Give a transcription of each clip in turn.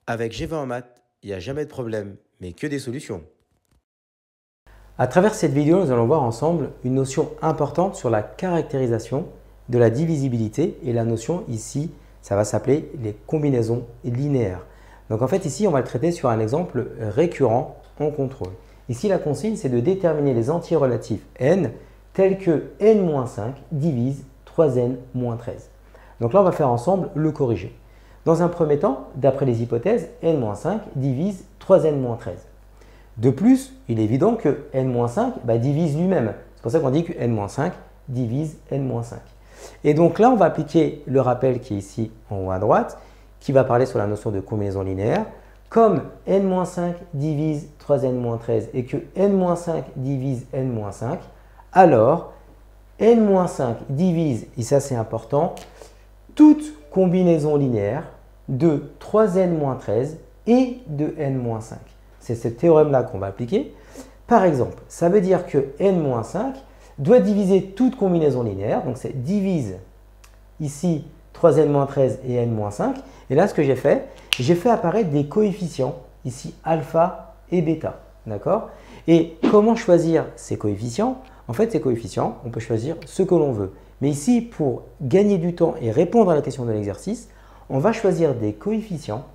Avec G20 en maths, il n'y a jamais de problème, mais que des solutions. À travers cette vidéo, nous allons voir ensemble une notion importante sur la caractérisation de la divisibilité et la notion ici, ça va s'appeler les combinaisons linéaires. Donc en fait ici, on va le traiter sur un exemple récurrent en contrôle. Ici, la consigne, c'est de déterminer les entiers relatifs n tels que n-5 divise 3n-13. Donc là, on va faire ensemble le corriger. Dans un premier temps, d'après les hypothèses, n-5 divise 3n-13. De plus, il est évident que n-5 divise lui-même. C'est pour ça qu'on dit que n-5 divise n-5. Et donc là, on va appliquer le rappel qui est ici en haut à droite, qui va parler sur la notion de combinaison linéaire. Comme n-5 divise 3n-13 et que n-5 divise n-5, alors n-5 divise, et ça c'est important, toute combinaison linéaire de 3n-13 et de n-5. C'est ce théorème-là qu'on va appliquer. Par exemple, ça veut dire que n-5 doit diviser toute combinaison linéaire. Donc, c'est divise ici 3n-13 et n-5. Et là, ce que j'ai fait apparaître des coefficients, ici alpha et bêta. D'accord? Et comment choisir ces coefficients? En fait, ces coefficients, on peut choisir ce que l'on veut. Mais ici, pour gagner du temps et répondre à la question de l'exercice, on va choisir des coefficients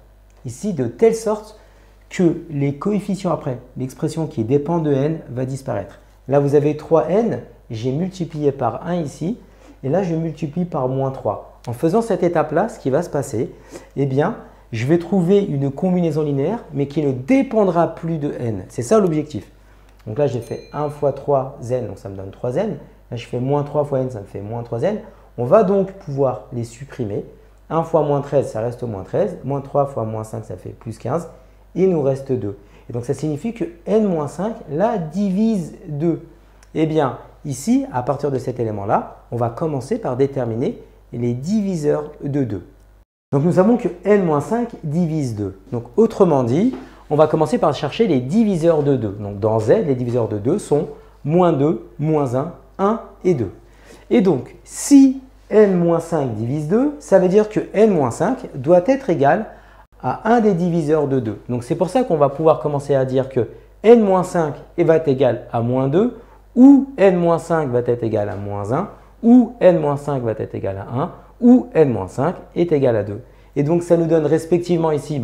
ici de telle sorte que les coefficients après, l'expression qui dépend de n va disparaître. Là, vous avez 3n, j'ai multiplié par 1 ici, et là, je multiplie par moins 3. En faisant cette étape-là, ce qui va se passer, eh bien, je vais trouver une combinaison linéaire, mais qui ne dépendra plus de n. C'est ça l'objectif. Donc là, j'ai fait 1 fois 3n, donc ça me donne 3n. Là, je fais moins 3 fois n, ça me fait moins 3n. On va donc pouvoir les supprimer. 1 fois moins 13, ça reste moins 13. Moins 3 fois moins 5, ça fait plus 15. Il nous reste 2. Et donc, ça signifie que n-5, là, divise 2. Eh bien, ici, à partir de cet élément-là, on va commencer par déterminer les diviseurs de 2. Donc, nous savons que n-5 divise 2. Donc, autrement dit, on va commencer par chercher les diviseurs de 2. Donc, dans Z, les diviseurs de 2 sont moins 2, moins 1, 1 et 2. Et donc, si n-5 divise 2, ça veut dire que n-5 doit être égal à un des diviseurs de 2. Donc, c'est pour ça qu'on va pouvoir commencer à dire que n-5 va être égal à moins 2, ou n-5 va être égal à moins 1, ou n-5 va être égal à 1, ou n-5 est égal à 2. Et donc, ça nous donne respectivement ici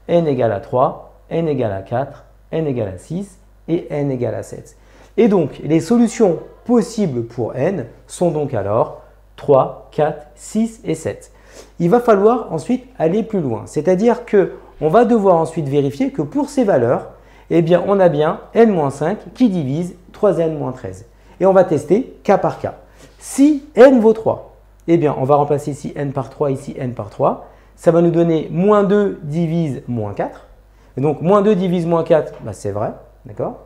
n égale à 3, n égale à 4, n égale à 6 et n égale à 7. Et donc, les solutions possibles pour n sont donc alors 3, 4, 6 et 7. Il va falloir ensuite aller plus loin. C'est-à-dire qu'on va devoir ensuite vérifier que pour ces valeurs, eh bien, on a bien n-5 qui divise 3n-13. Et on va tester cas par cas. Si n vaut 3, eh bien, on va remplacer ici n par 3, ici n par 3. Ça va nous donner moins 2 divise moins 4. Et donc, moins 2 divise moins 4, c'est vrai. D'accord?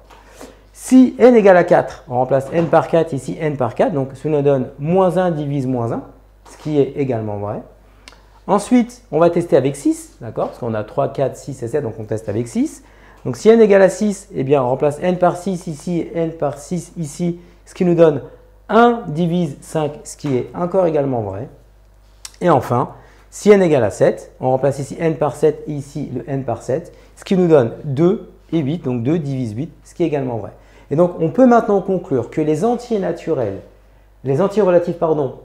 Si n égale à 4, on remplace n par 4, ici n par 4. Donc, ça nous donne moins 1 divise moins 1, ce qui est également vrai. Ensuite, on va tester avec 6, d'accord? Parce qu'on a 3, 4, 6 et 7, donc on teste avec 6. Donc, si n égale à 6, eh bien, on remplace n par 6 ici et n par 6 ici, ce qui nous donne 1 divise 5, ce qui est encore également vrai. Et enfin, si n égale à 7, on remplace ici n par 7 et ici le n par 7, ce qui nous donne 2 et 8, donc 2 divise 8, ce qui est également vrai. Et donc, on peut maintenant conclure que les entiers naturels, les entiers relatifs,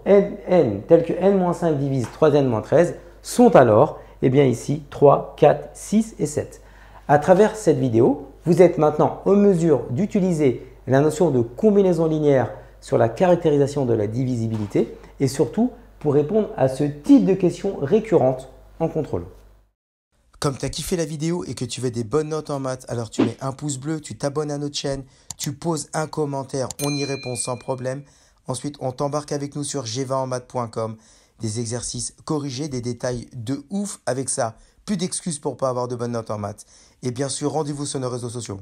n tels que n-5 divise 3n-13 sont alors, eh bien ici, 3, 4, 6 et 7. À travers cette vidéo, vous êtes maintenant en mesure d'utiliser la notion de combinaison linéaire sur la caractérisation de la divisibilité et surtout pour répondre à ce type de questions récurrentes en contrôle. Comme tu as kiffé la vidéo et que tu veux des bonnes notes en maths, alors tu mets un pouce bleu, tu t'abonnes à notre chaîne, tu poses un commentaire, on y répond sans problème. Ensuite, on t'embarque avec nous sur g20enmaths.com. Des exercices corrigés, des détails de ouf avec ça. Plus d'excuses pour pas avoir de bonnes notes en maths. Et bien sûr, rendez-vous sur nos réseaux sociaux.